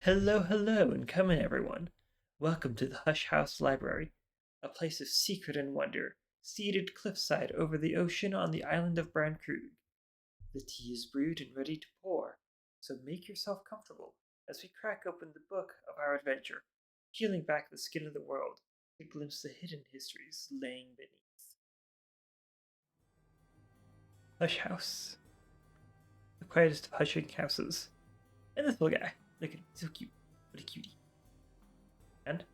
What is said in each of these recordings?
Hello, hello, and come in, everyone. Welcome to the Hush House Library, a place of secret and wonder, seated cliffside over the ocean on the island of Brancrug. The tea is brewed and ready to pour, so make yourself comfortable as we crack open the book of our adventure, peeling back the skin of the world to glimpse the hidden histories laying beneath. Hush House, the quietest of hushing houses. And this little guy, look at him, so cute. What a cutie. And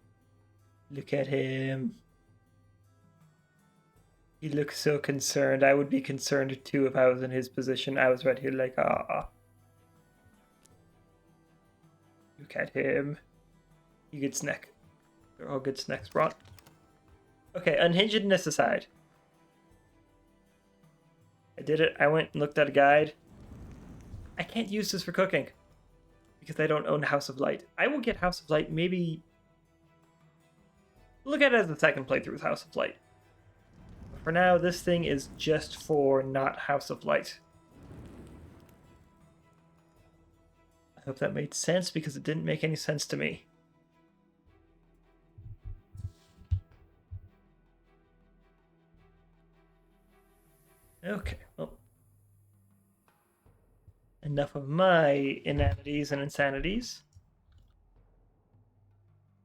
look at him. He looks so concerned. I would be concerned too if I was in his position. I was right here like, ah. Look at him. He gets snack. They're all good snacks brought. Okay, unhingedness aside. I did it. I went and looked at a guide. I can't use this for cooking because I don't own House of Light. I will get House of Light maybe... Look at it as a second playthrough with House of Light. But for now, this thing is just for not House of Light. I hope that made sense because it didn't make any sense to me. Okay, well. Enough of my inanities and insanities.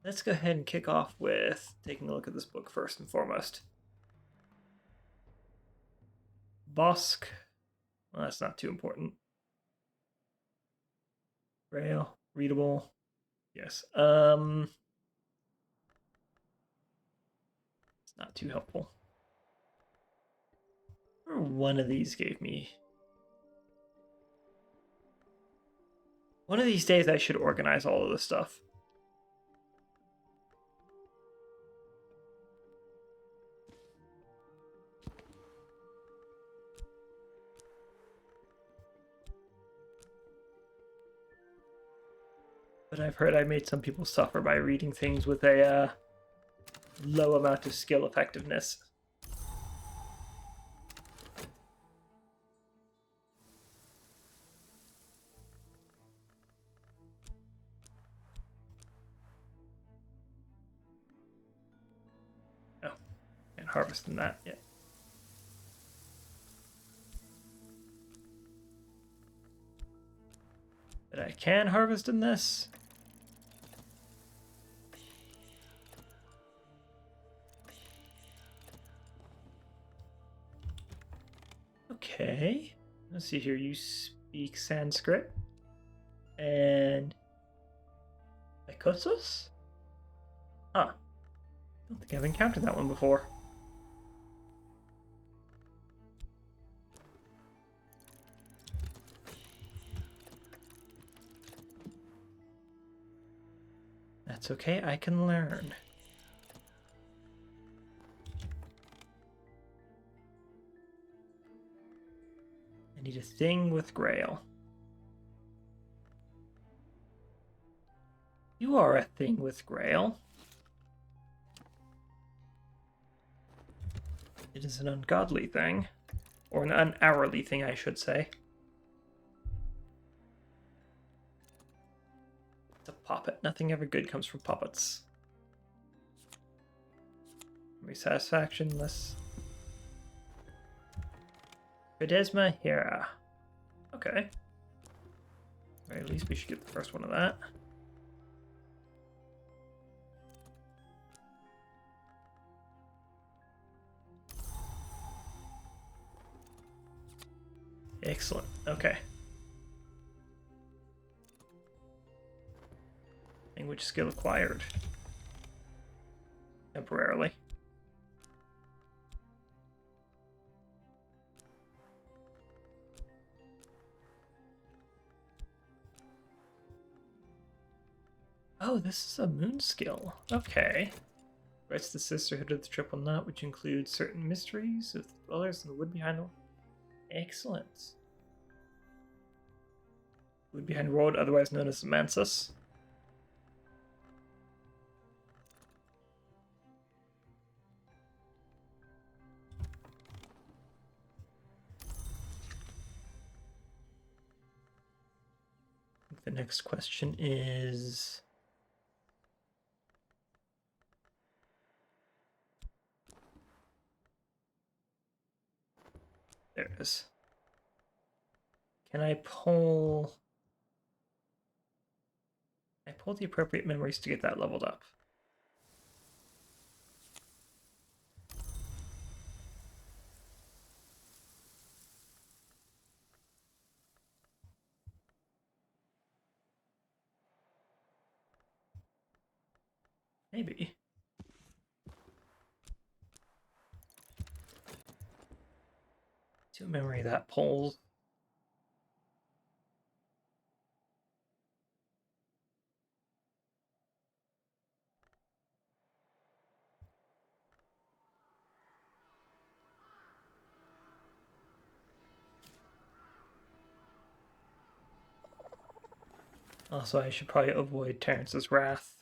Let's go ahead and kick off with taking a look at this book first and foremost. Bosk. Well, that's not too important. Braille. Readable. Yes. It's not too helpful. One of these gave me... One of these days I should organize all of this stuff. But I've heard I made some people suffer by reading things with a low amount of skill effectiveness. Oh, can't harvest in that yet. But I can harvest in this. Okay. Let's see here. You speak Sanskrit. And... Ikosos? Huh. I don't think I've encountered that one before. That's okay, I can learn. I need a thing with Grail. You are a thing with Grail. It is an ungodly thing. Or an unhourly thing, I should say. It's a poppet. Nothing ever good comes from poppets. Satisfaction, less... Fidesma here. Okay. Or at least we should get the first one of that. Excellent. Okay. Language skill acquired. Temporarily. Oh, this is a moon skill. Okay. Writes the Sisterhood of the Triple Knot, which includes certain mysteries of dwellers in the wood behind the... Excellent. Wood behind the road, otherwise known as the Mansus. The next question is... There it is. Can I pull... I pull the appropriate memories to get that leveled up? Maybe. To memory that pulls. Also, I should probably avoid Terrence's Wrath.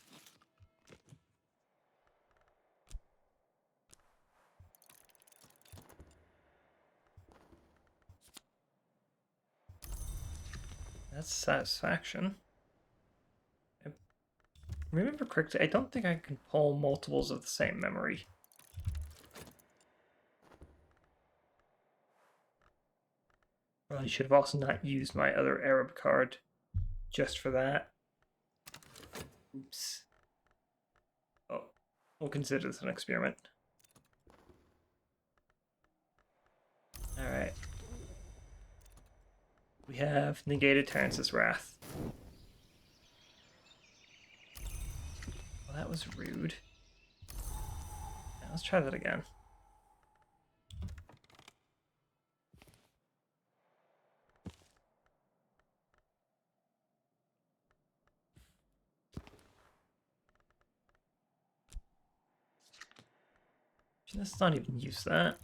That's satisfaction. If I remember correctly, I don't think I can pull multiples of the same memory. Probably should have also not used my other Arab card just for that. Oops. Oh, we'll consider this an experiment. Alright. We have negated Terrence's Wrath. Well, that was rude. Now, let's try that again. Let's not even use that.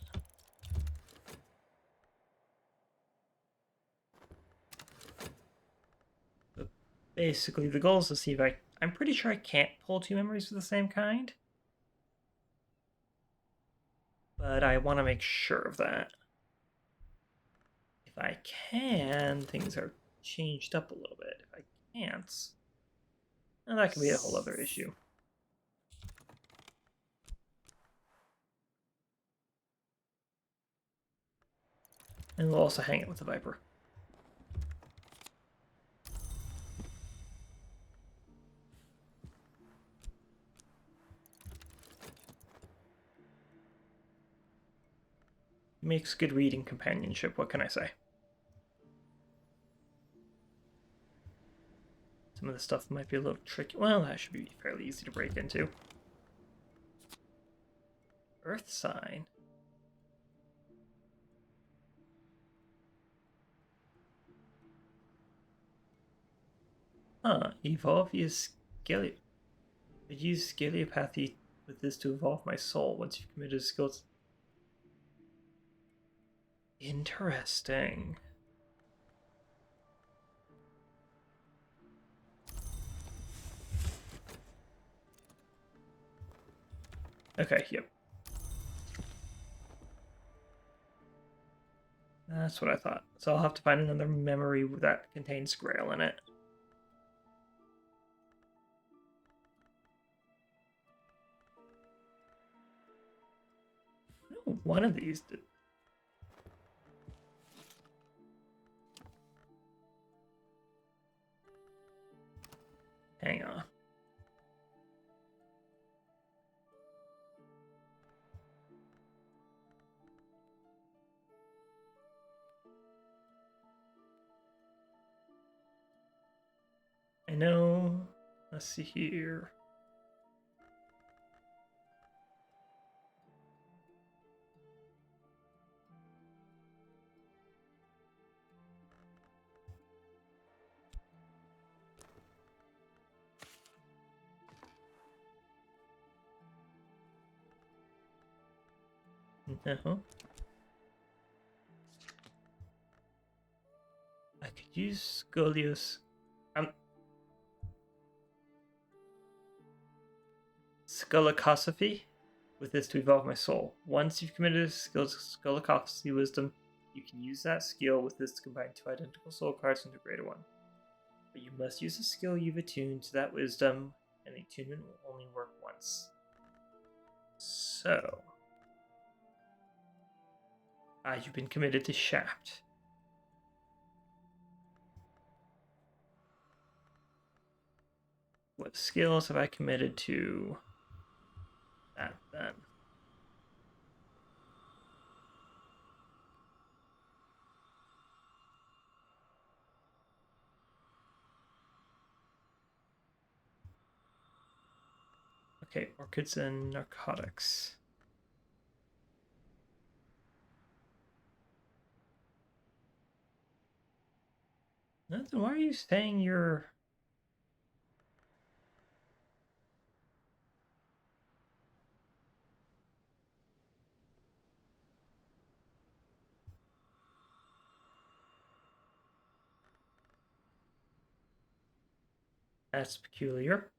But basically, the goal is to see if I'm pretty sure I can't pull two memories of the same kind. But I want to make sure of that. If I can, things are changed up a little bit. If I can't, well, that could be a whole other issue. And we'll also hang it with the Viper. Makes good reading companionship, what can I say? Some of the stuff might be a little tricky. Well, that should be fairly easy to break into. Earth sign. Huh, evolve use use scaleopathy with this to evolve my soul once you've committed skills. Interesting. Okay, yep. That's what I thought. So I'll have to find another memory that contains Grail in it. No, one of these did. Hang on. I know. Let's see here. No. I could use Scolios. Skolakosophy with this to evolve my soul. Once you've committed a Skolakosophy wisdom, you can use that skill with this to combine two identical soul cards into a greater one. But you must use a skill you've attuned to that wisdom, and the attunement will only work once. So, you've been committed to Shaft. What skills have I committed to that then? Okay, orchids and narcotics. Nothing. Why are you saying you're... That's peculiar.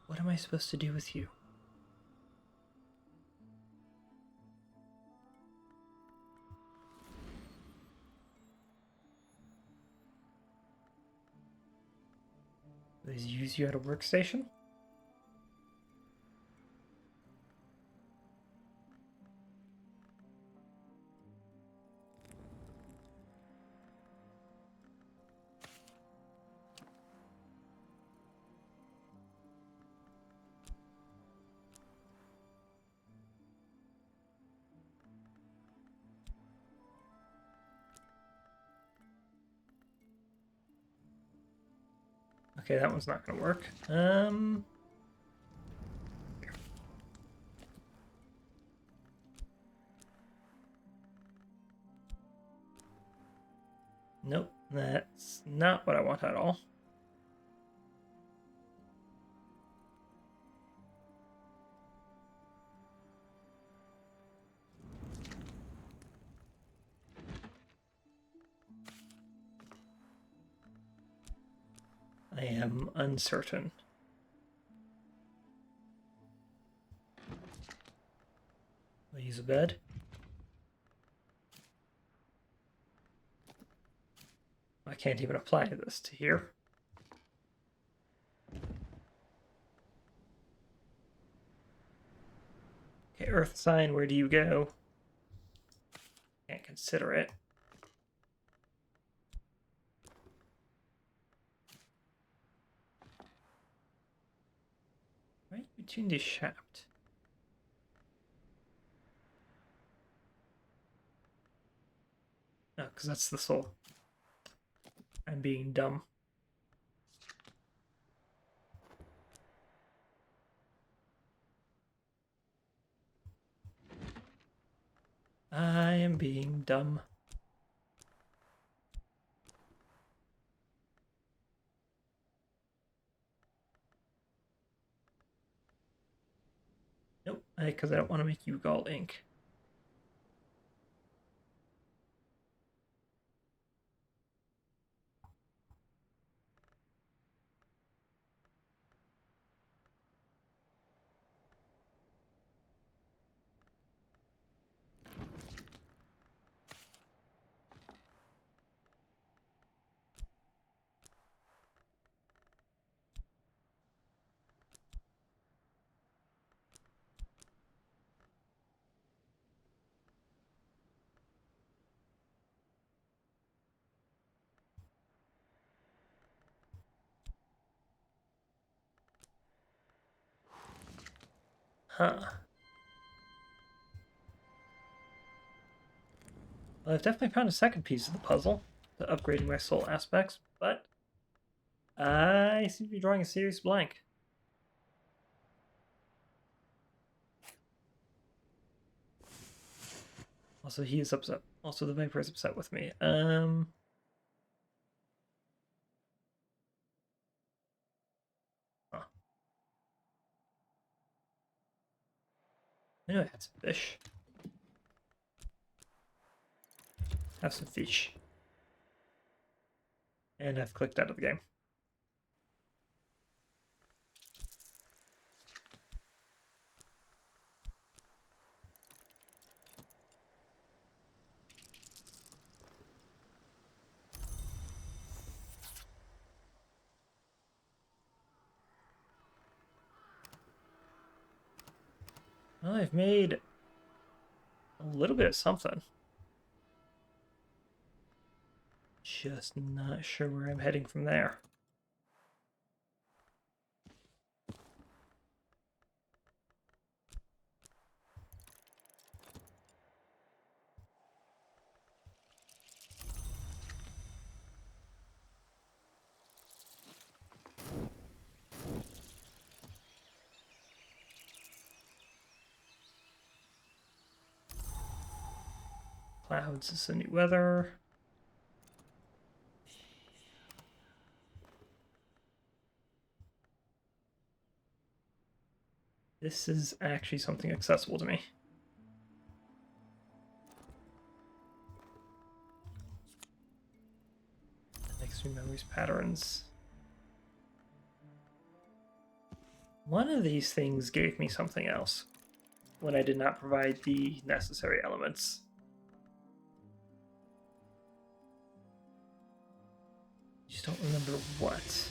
What am I supposed to do with you? Please use you at a workstation? Okay, that one's not gonna work. Nope, that's not what I want at all. I am uncertain. I'll use a bed. I can't even apply this to here. Okay, Earth sign, where do you go? Can't consider it. Right between the shaft. No, because that's the soul. I'm being dumb. I am being dumb. Nope, because I don't want to make you gall ink. Huh. Well, I've definitely found a second piece of the puzzle to upgrading my soul aspects, but I seem to be drawing a serious blank. Also, he is upset. Also, the Viper is upset with me. Huh. I know I had some fish. Have some fish. And I've clicked out of the game. Well, I've made a little bit of something. Just not sure where I'm heading from there. Clouds is the new weather. This is actually something accessible to me. Makes me memories patterns. One of these things gave me something else when I did not provide the necessary elements. Just don't remember what.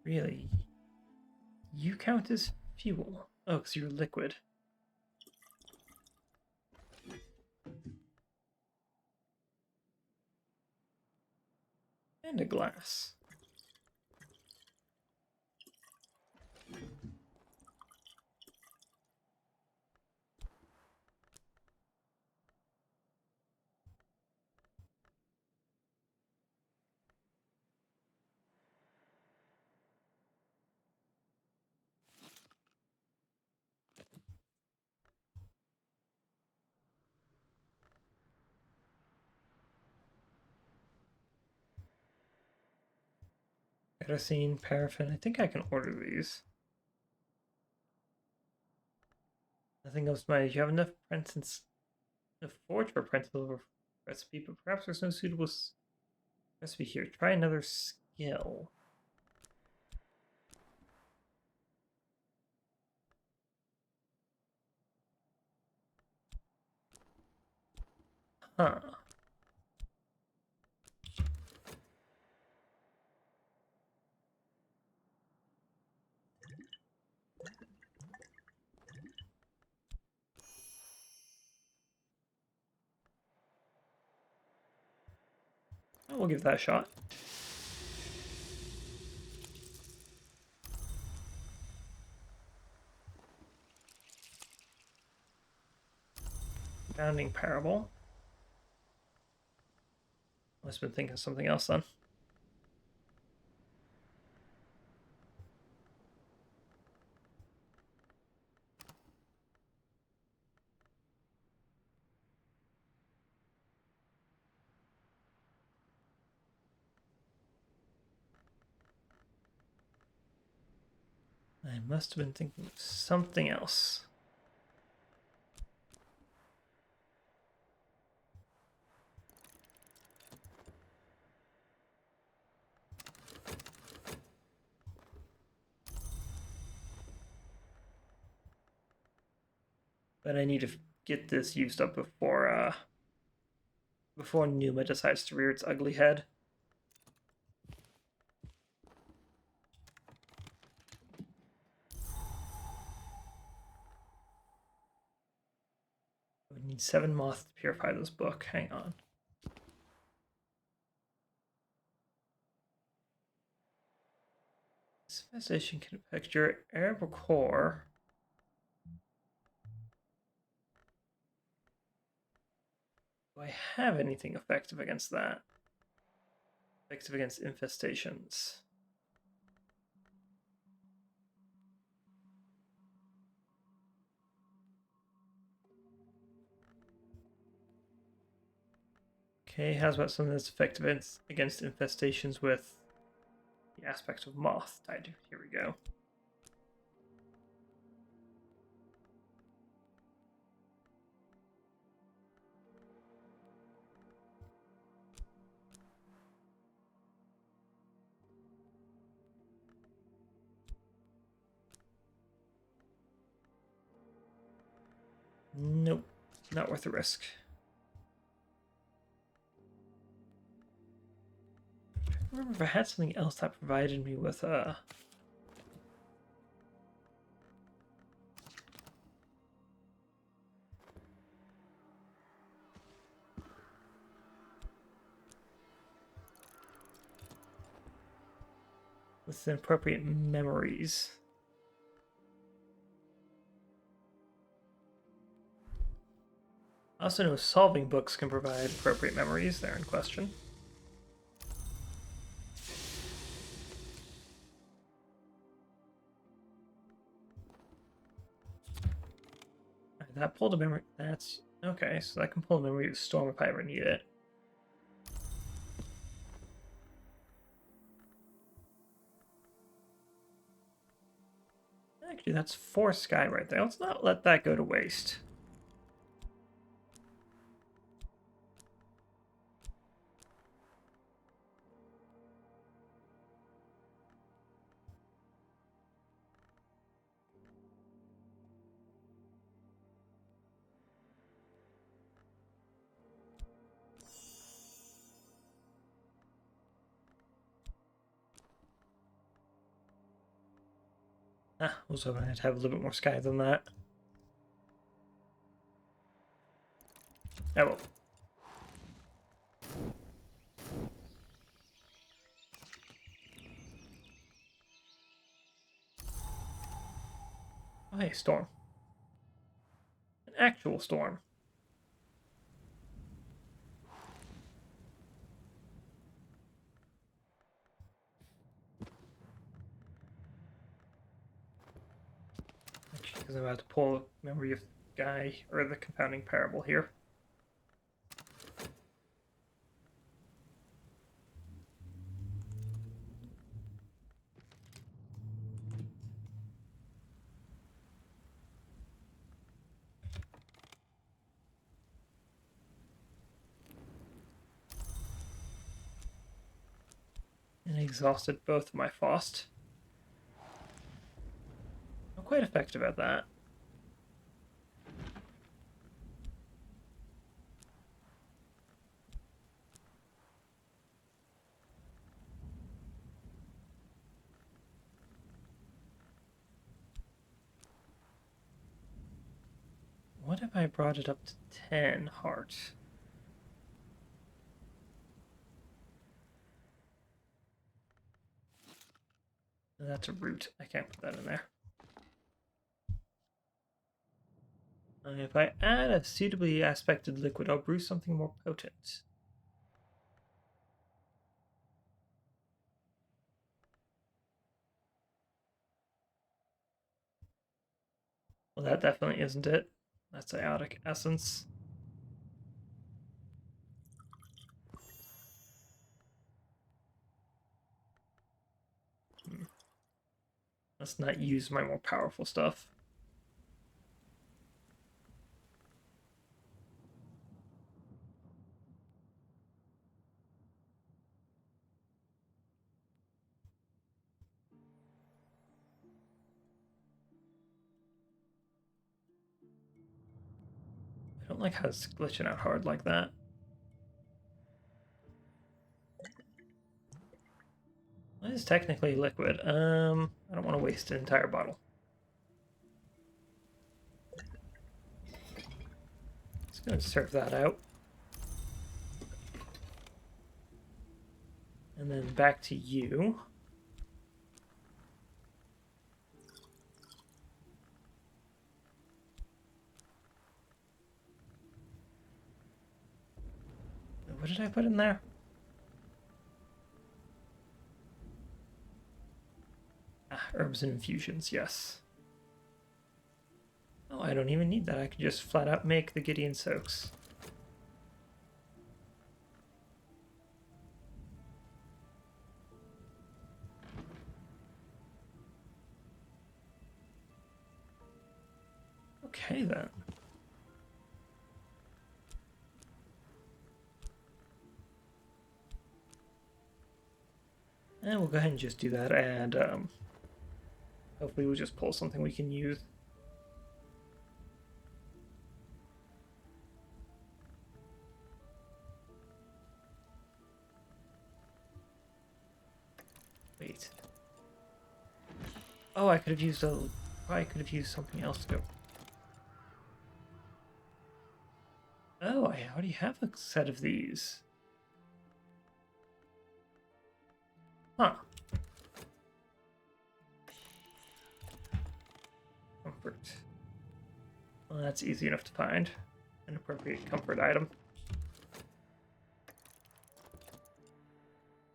Really? You count as fuel. Oh, because you're liquid. And a glass. Kerosene, paraffin. I think I can order these. Nothing else matters. You have enough prints the forge for printed recipe, but perhaps there's no suitable recipe here. Try another skill. Huh. Well, we'll give that a shot. Founding parable. Must have been thinking of something else then. I must have been thinking of something else. But I need to get this used up before Numa decides to rear its ugly head. We need 7 moths to purify this book. Hang on. This infestation can affect your arable core. Do I have anything effective against that? Effective against infestations. Okay, how's about something that's effective against infestations with the aspect of moth tied? Here we go. Nope, not worth the risk. I remember if I had something else that provided me with with the appropriate memories. I also know solving books can provide appropriate memories. They're in question. That pulled a memory. That's okay. So I can pull a memory of Storm if I ever need it. Actually, that's 4 sky right there. Let's not let that go to waste. I was hoping I'd have a little bit more sky than that. Oh well. Oh, hey, storm. An actual storm. Actually, because I'm about to pull a memory of the guy, or the confounding parable here. And I exhausted both of my Faust. I'm quite effective at that. What if I brought it up to 10 hearts? That's a root. I can't put that in there. If I add a suitably aspected liquid, I'll brew something more potent. Well, that definitely isn't it. That's iotic essence. Let's not use my more powerful stuff. don't like how it's glitching out hard like that. It is technically liquid. I don't want to waste an entire bottle. Just gonna serve that out. And then back to you. What did I put in there? Ah, herbs and infusions, yes. Oh, I don't even need that. I can just flat out make the Gideon soaks. Okay, then. And we'll go ahead and just do that, and hopefully we'll just pull something we can use. Wait. Oh, I could have used a... I could have used something else to go. Oh, I already have a set of these. Huh. Comfort. Well, that's easy enough to find. An appropriate comfort item.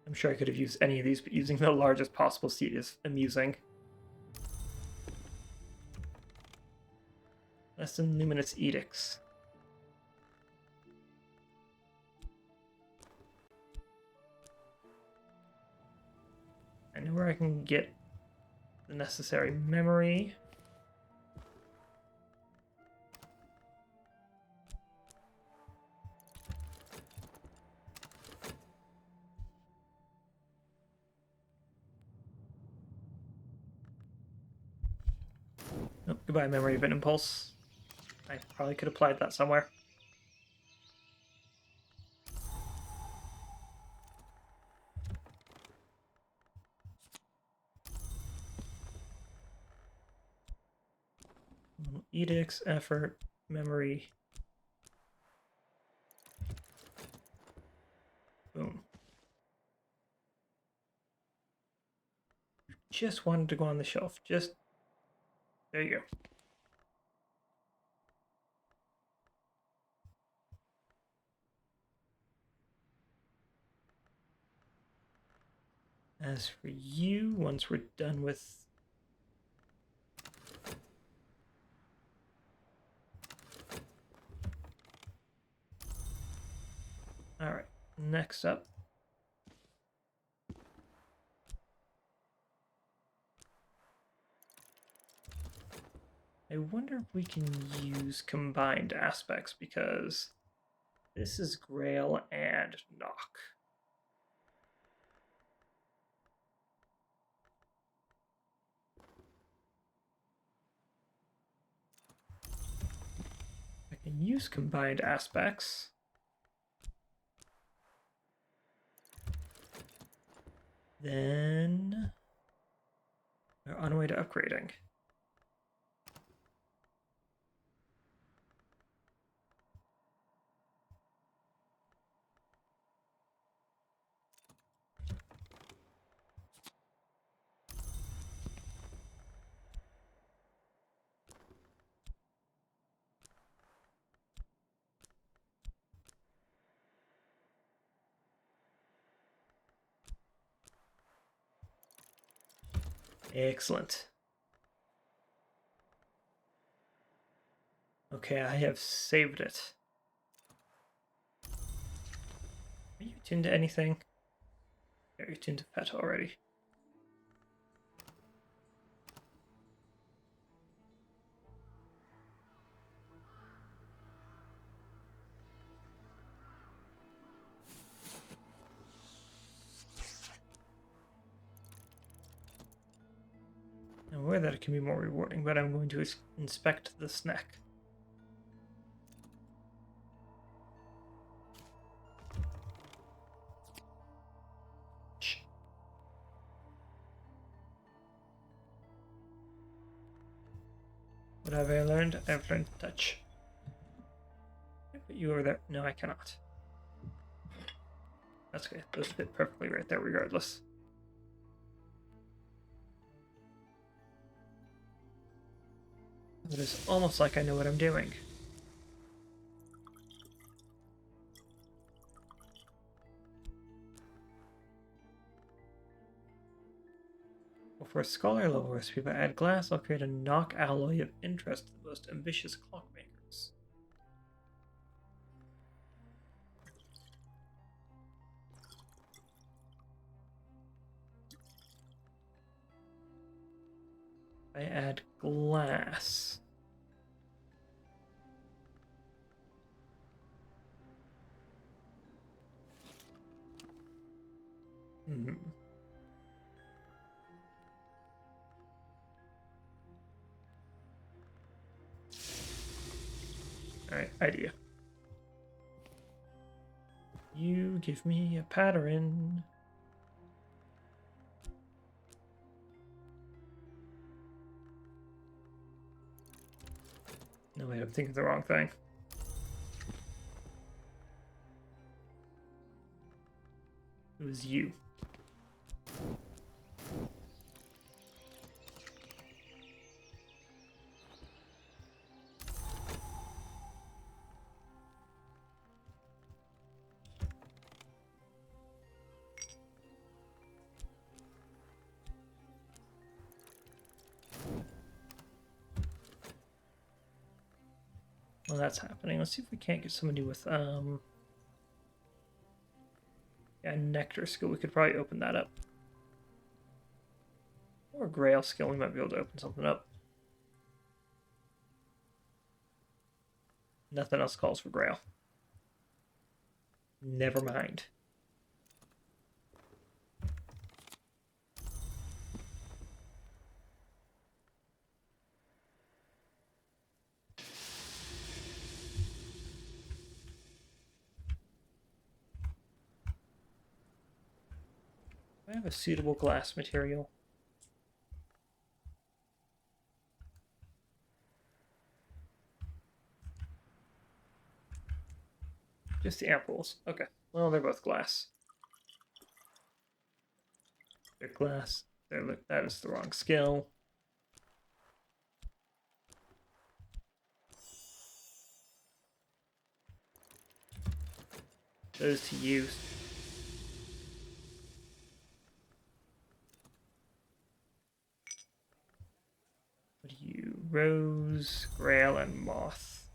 I'm sure I could have used any of these, but using the largest possible seed is amusing. Less than luminous edicts. I know where I can get the necessary memory. Oh, goodbye, memory of an impulse. I probably could have applied that somewhere. Edicts, effort, memory. Boom. Just wanted to go on the shelf. Just... There you go. As for you, once we're done with... Alright, next up. I wonder if we can use combined aspects, because this is Grail and Knock. I can use combined aspects. Then we're on our way to upgrading. Excellent. Okay, I have saved it. Are you tuned to anything? Yeah, you're tuned to pet already. I'm aware that it can be more rewarding, but I'm going to inspect the snack. What have I learned? I've learned to touch. Can I put you over there? No, I cannot. That's okay. Those fit perfectly right there regardless. It is almost like I know what I'm doing. Well, for a scholar level recipe, if I add glass, I'll create a knock alloy of interest to the most ambitious clockmakers. I add glass. Hmm. Alright, idea. You give me a pattern. No, wait, I'm thinking the wrong thing. It was you. Well, that's happening. Let's see if we can't get somebody with, yeah, nectar skill. We could probably open that up. Or grail skill, we might be able to open something up. Nothing else calls for grail. Never mind. Do I have a suitable glass material? Just the ampoules. Okay. Well, they're both glass. They're glass. That is the wrong skill. Those to use. What do you? Rose, grail, and moth.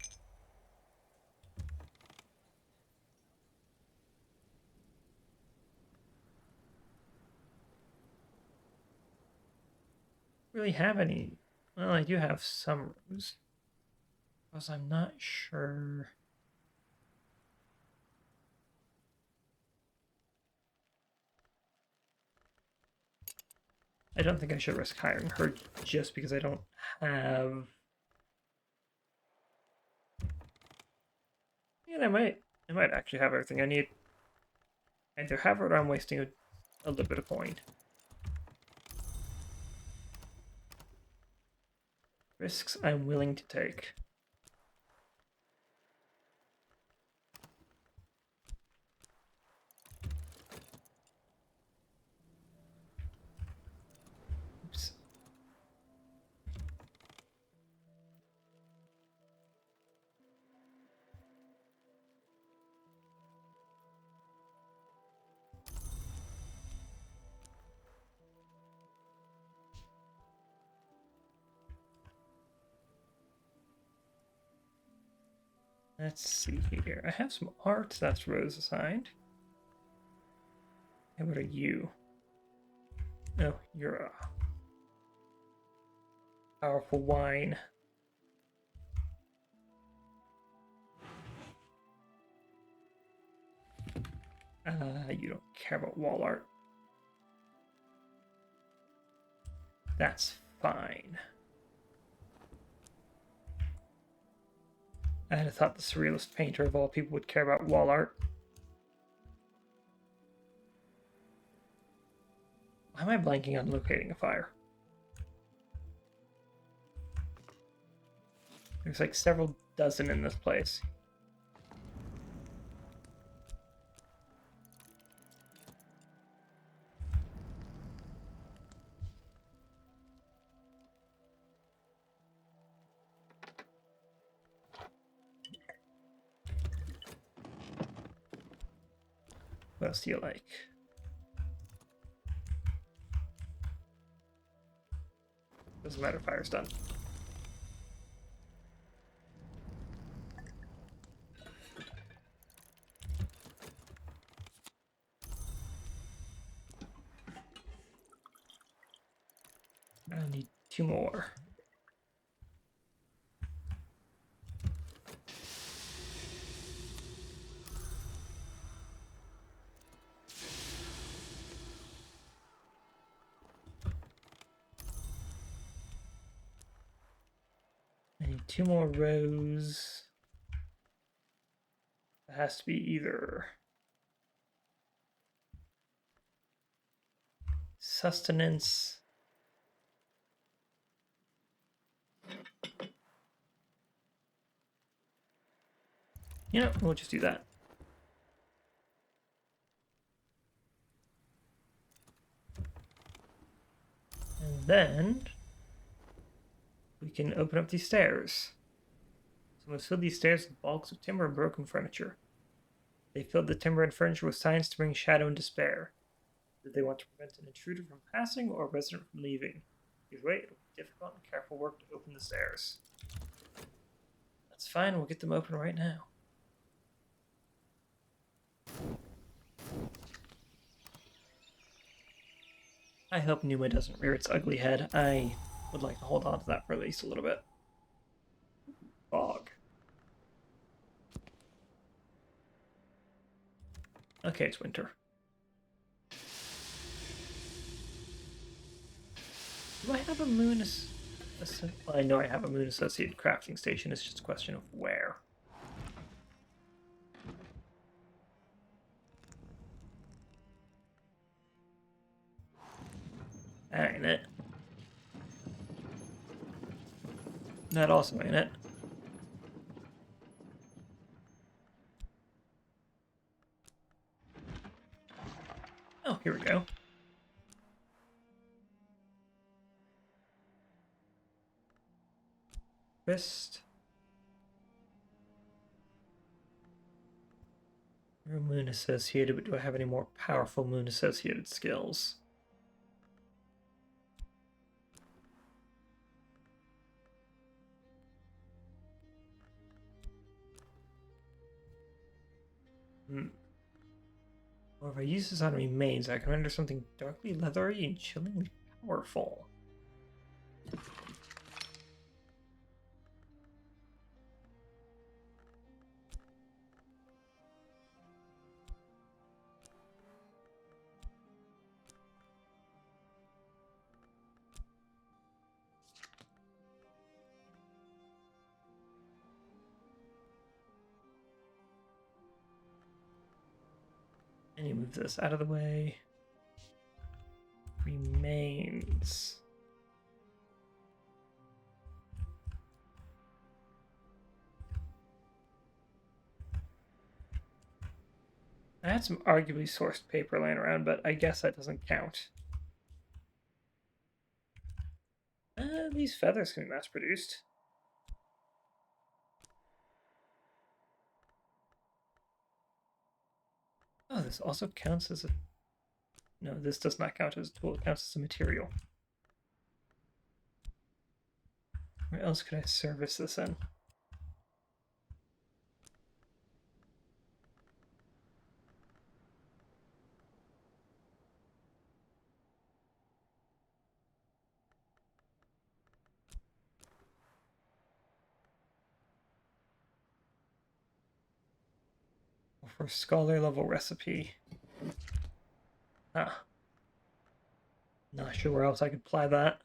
Really have any? Well, I do have some rose. Because I'm not sure. I don't think I should risk hiring her just because I don't have. And I might actually have everything I need. Either have it or I'm wasting a little bit of coin. Risks I'm willing to take. Oops. Let's see here. I have some art. That's Rose assigned. And what are you? Oh, you're a powerful wine. You don't care about wall art. That's fine. I had thought the surrealist painter of all people would care about wall art. Why am I blanking on locating a fire? There's like several dozen in this place. What else do you like? Doesn't matter, fire's done. I need 2 more. I need 2 more rows. It has to be either sustenance. You know, we'll just do that. And then we can open up these stairs. Someone filled these stairs with balks of timber and broken furniture. They filled the timber and furniture with signs to bring shadow and despair. Did they want to prevent an intruder from passing or a resident from leaving? Either way, it'll be difficult and careful work to open the stairs. That's fine, we'll get them open right now. I hope Numa doesn't rear its ugly head. I would like to hold on to that for at least a little bit. Fog. Okay, it's winter. Do I have a moon? Well, I know I have a moon associated crafting station. It's just a question of where. That ain't it. That also ain't it. Oh, here we go. Wrist. Moon associated, but do I have any more powerful moon associated skills? Or if I use this on remains, I can render something darkly leathery and chillingly powerful. And you move this out of the way. Remains. I had some arguably sourced paper laying around, but I guess that doesn't count. These feathers can be mass produced. Oh, this also counts as a... No, this does not count as a tool. It counts as a material. Where else could I service this in? For scholar level recipe. Huh. Not sure where else I could apply that.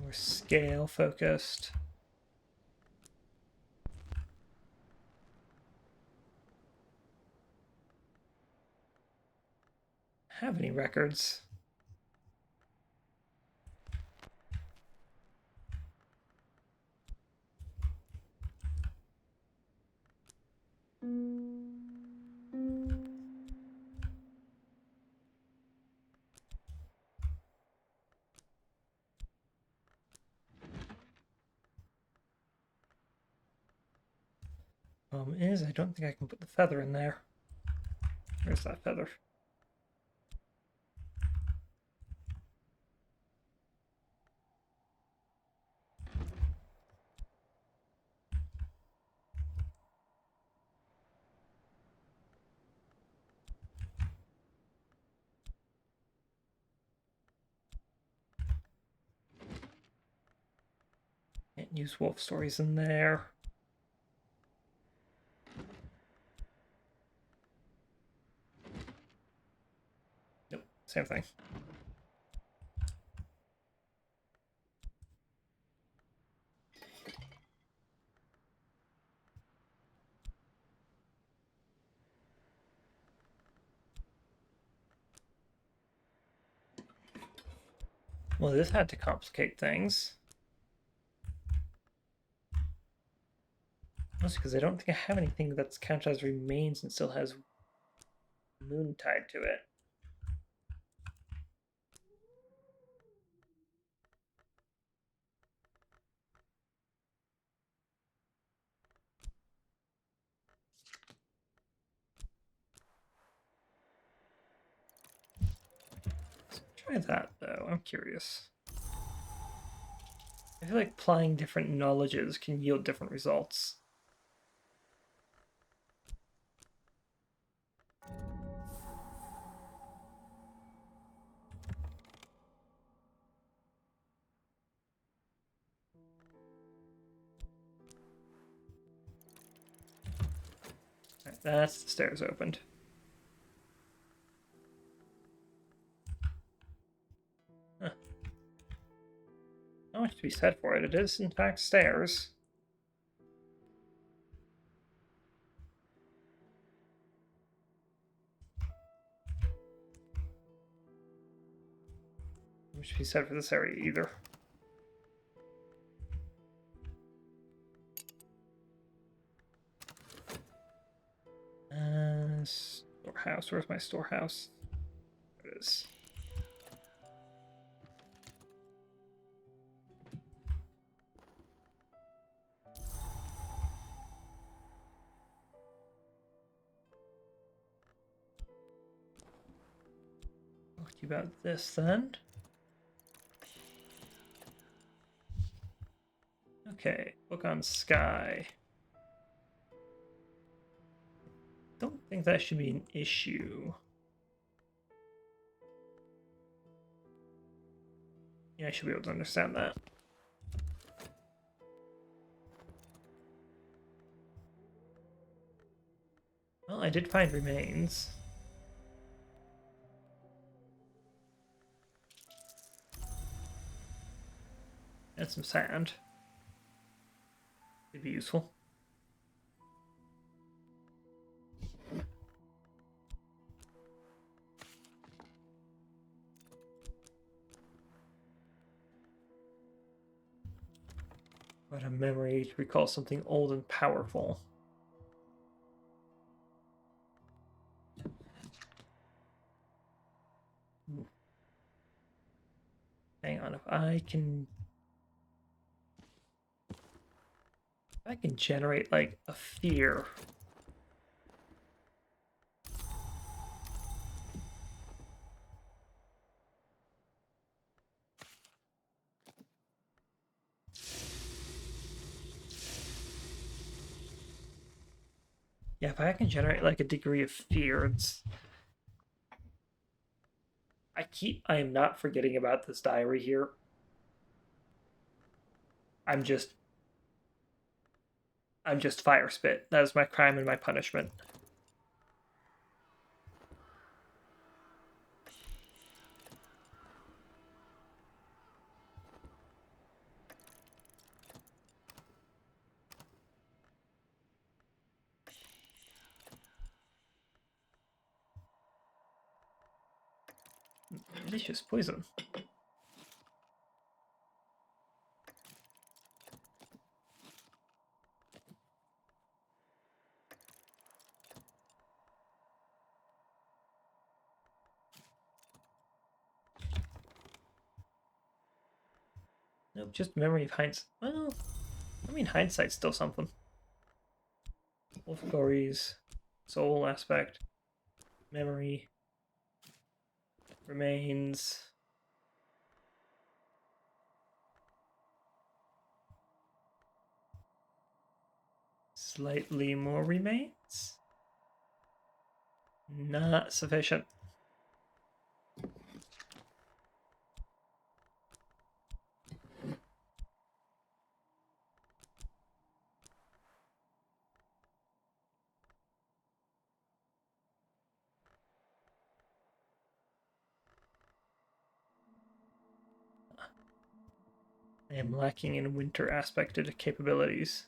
More scale focused. Have any records? Problem is, I don't think I can put the feather in there. Where's that feather? Can't use wolf stories in there. Nope, same thing. Well, this had to complicate things. Mostly because I don't think I have anything that's counted as remains and still has moon tied to it. So try that, though. I'm curious. I feel like applying different knowledges can yield different results. Right, that's the stairs opened. Huh. Not much to be said for it. It is, in fact, stairs. Not much to be said for this area either. Storehouse. Where's my storehouse? There it is. Talk to you about this then. Okay, book on Sky. Don't think that should be an issue. Yeah, I should be able to understand that. Well, I did find remains. And some sand. It'd be useful. What a memory to recall something old and powerful. Hang on, if I can generate like a fear. Yeah, if I can generate like a degree of fear, it's I am not forgetting about this diary here. I'm just fire spit. That is my crime and my punishment. Delicious poison. Nope, just memory of hindsight. Well, I mean, hindsight's still something. Wolf Gories, soul aspect, memory, remains. Slightly more remains? Not sufficient. I am lacking in winter aspected capabilities.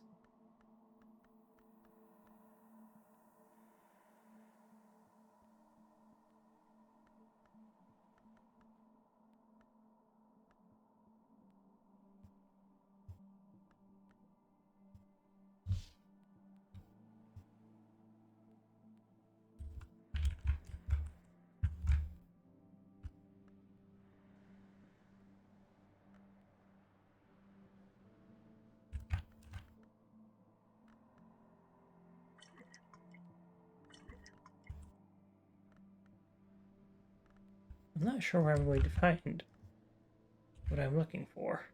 I'm not sure where I'm going to find what I'm looking for.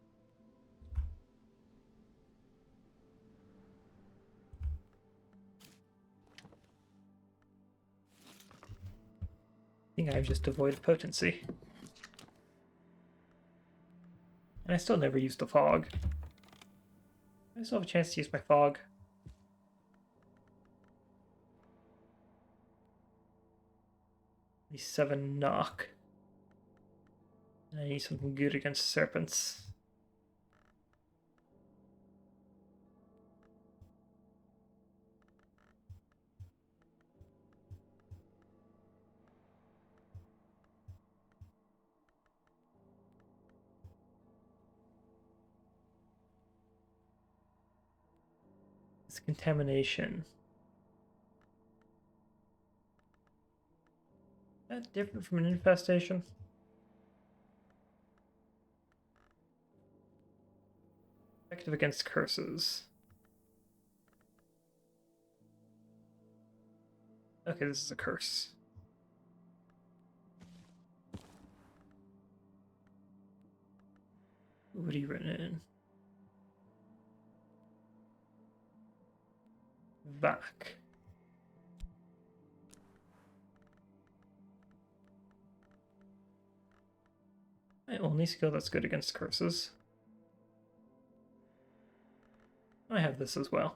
I think I've just avoided potency. And I still never used the fog. I still have a chance to use my fog. The 7 knock. And I need something good against serpents. It's contamination. Is that different from an infestation? Effective against curses. Okay, this is a curse. What are you written in? Back. My only skill that's good against curses. I have this as well.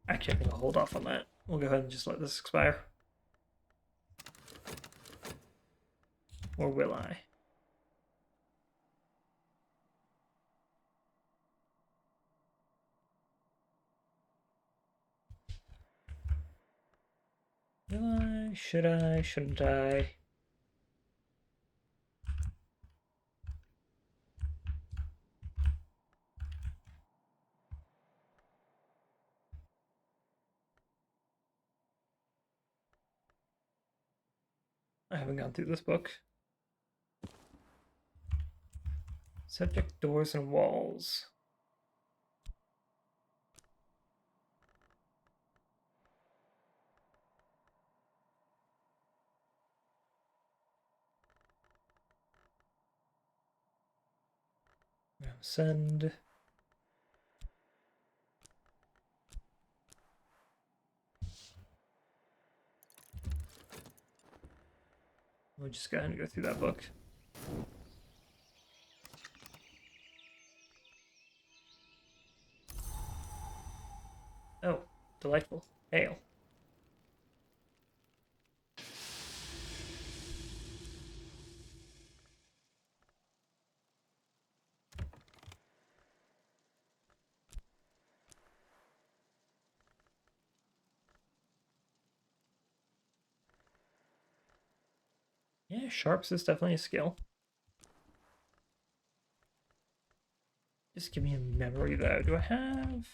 Actually, I think I'll hold off on that. We'll go ahead and just let this expire. Or will I? Will I? Should I? Shouldn't I? I haven't gone through this book. Subject, doors, and walls. Send. We'll just go ahead and go through that book. Oh, delightful. Ale. Yeah, sharps is definitely a skill. Just give me a memory though. Do I have...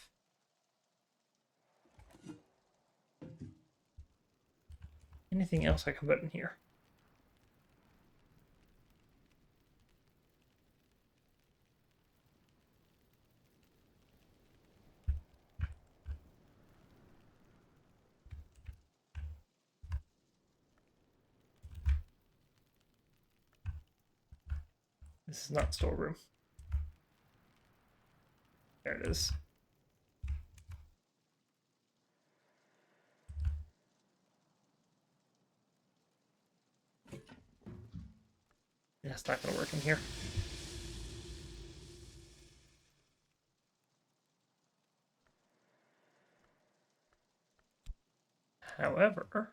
anything else I can put in here? This is not storeroom. There it is. That's not going to work in here. However,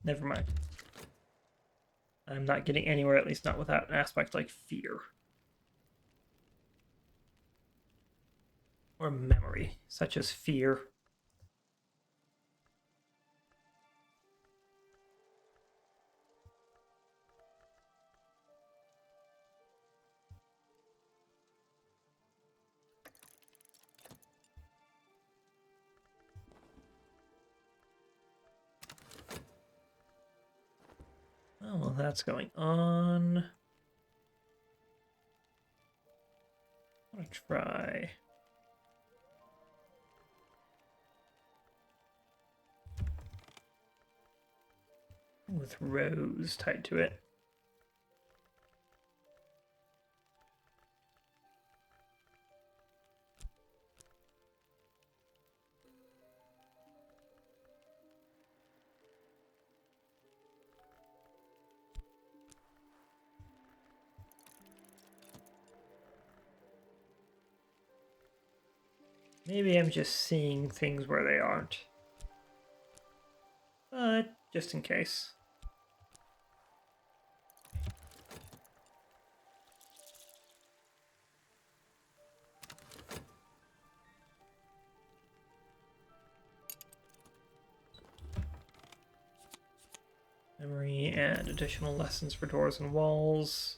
never mind. I'm not getting anywhere, at least not without an aspect like fear. Or memory, such as fear. Oh, well, that's going on. I'm going to try... with rows tied to it. Maybe I'm just seeing things where they aren't. But just in case. Memory and additional lessons for doors and walls.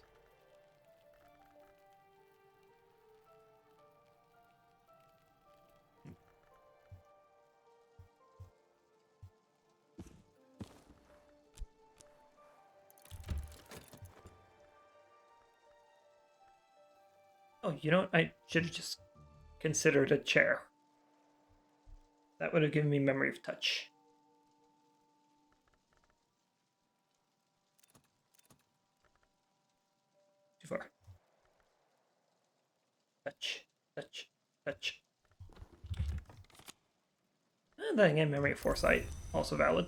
Oh, you know what? I should have just considered a chair. That would have given me memory of touch. Too far. Touch, touch, touch. And then again, memory of foresight, also valid.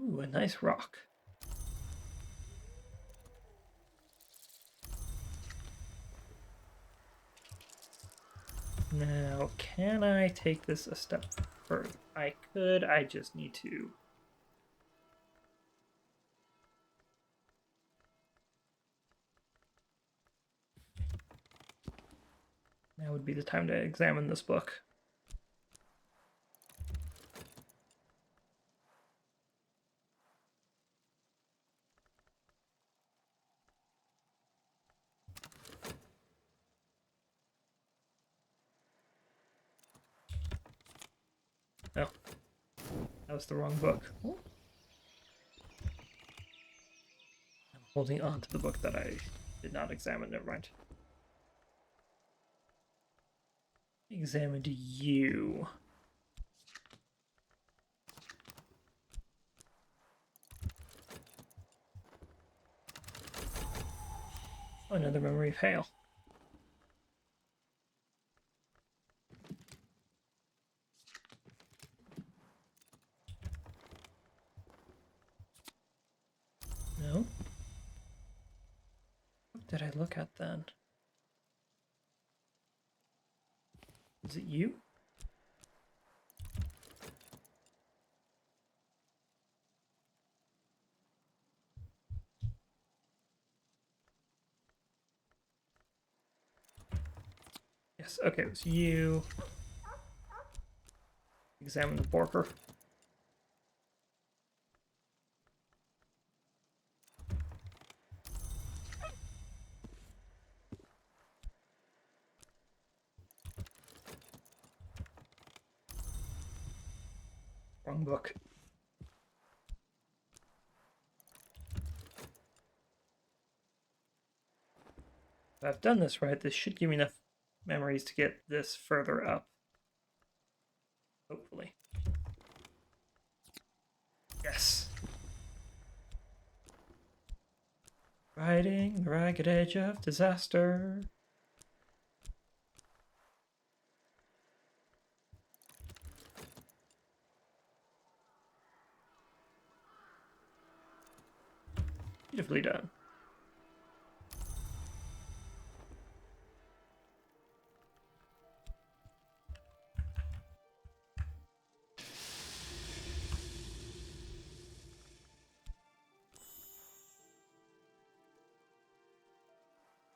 Ooh, a nice rock. Now, can I take this a step further? I could, I just need to. Now would be the time to examine this book. Oh, that was the wrong book. Oh. I'm holding on to the book that I Did not examine, never mind. Examined you. Oh, another memory of hail. No? What did I look at then? Is it you? Yes, okay, it was you. Examine the Borker. Wrong book. If I've done this right, this should give me enough memories to get this further up. Hopefully. Yes. Riding the ragged edge of disaster. Beautifully done.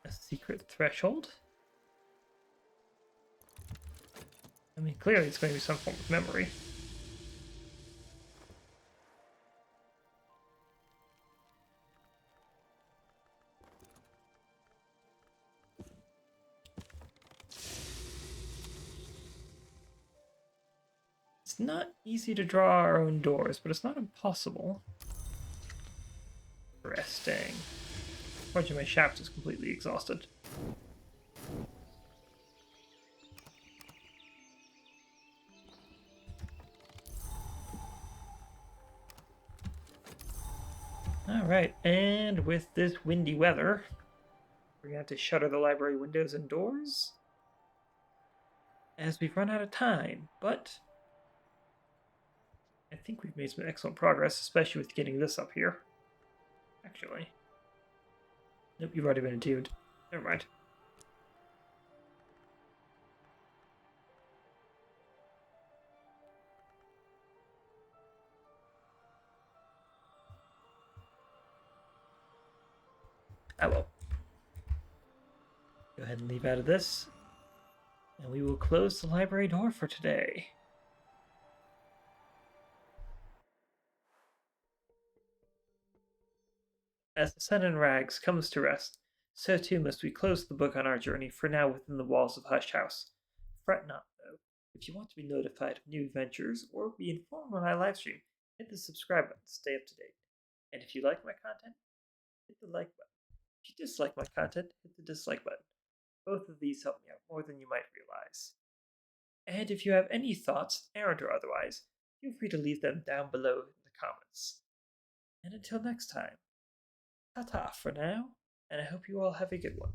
A secret threshold? I mean, clearly it's going to be some form of memory. It's not easy to draw our own doors, but it's not impossible. Interesting. Unfortunately, my shaft is completely exhausted. Alright, and with this windy weather, we're going to have to shutter the library windows and doors as we've run out of time, but I think we've made some excellent progress, especially with getting this up here. Actually. Nope, you've already been attuned. Never mind. I will. Go ahead and leave out of this, and we will close the library door for today. As the sun in rags comes to rest, so too must we close the book on our journey for now within the walls of Hush House. Fret not, though. If you want to be notified of new adventures or be informed when I livestream, hit the subscribe button to stay up to date. And if you like my content, hit the like button. If you dislike my content, hit the dislike button. Both of these help me out more than you might realize. And if you have any thoughts, errant or otherwise, feel free to leave them down below in the comments. And until next time, ta-ta for now, and I hope you all have a good one.